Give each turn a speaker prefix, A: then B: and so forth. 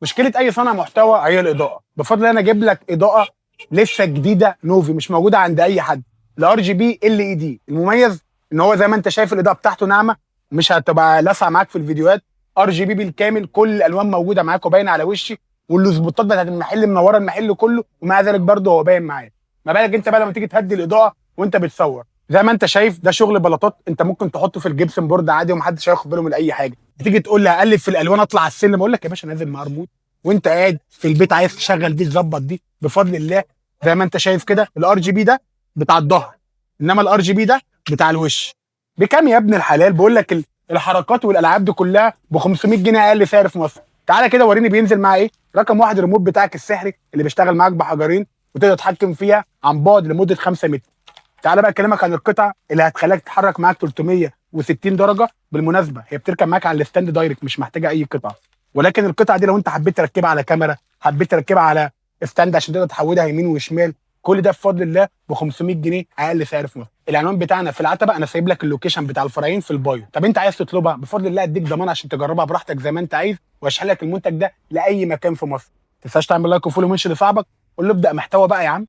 A: مشكله اي صانع محتوى هي الاضاءه. بفضل الله انا اجيب لك اضاءه لسه جديده نوفي مش موجوده عند اي حد. الار جي بي ال اي دي المميز ان هو زي ما انت شايف الاضاءه بتاعته ناعمه، مش هتبقى لاسعه معاك في الفيديوهات. ار جي بي بالكامل، كل الالوان موجوده معاك وباينه على وشي، والسبوتات بتاعت المحل منوره المحل كله، ومع ذلك برضه هو باين معاك. ما بالك انت بقى لما تيجي تهدي الاضاءه وانت بتصور؟ زي ما انت شايف ده شغل بلاطات، انت ممكن تحطه في الجبسن بورد عادي ومحدش هياخد باله من اي حاجه. تيجي تقول لي هقلب في الالوان اطلع على السلم، اقول لك يا باشا نازل مربوط وانت قاعد في البيت عايز تشغل دي تظبط دي بفضل الله. زي ما انت شايف كده الار جي بي ده بتاع الظهر، انما الار جي بي ده بتاع الوش. بكام يا ابن الحلال؟ بقول لك الحركات والالعاب دي كلها ب 500 جنيه اقل سعر في مصر. تعالى كده وريني بينزل معاه ايه. رقم واحد الريموت بتاعك السحري اللي بيشتغل معاك بحجرين وتقدر تتحكم فيها عن بعد لمده 5 متر. تعالى بقى اكلمك عن القطع اللي هتخليك تتحرك معاك 360 درجه. بالمناسبه هي بتركب معاك على الستاند دايركت، مش محتاجه اي قطع. ولكن القطعه دي لو انت حبيت تركبها على كاميرا، حبيت تركبها على ستاند عشان تقدر تحودها يمين وشمال، كل ده بفضل الله ب 500 جنيه اقل سعر في مصر. العنوان بتاعنا في العتبه، انا سايب لك اللوكيشن بتاع الفرعين في البايو. طب انت عايز تطلبها بفضل الله اديك ضمان عشان تجربها براحتك زي ما انت عايز، واشحن لك المنتج ده لاي مكان في مصر. ما تنساش تعمل لايك وفولو منشن لصاحبك، قول له ابدا محتوى بقى يا عم.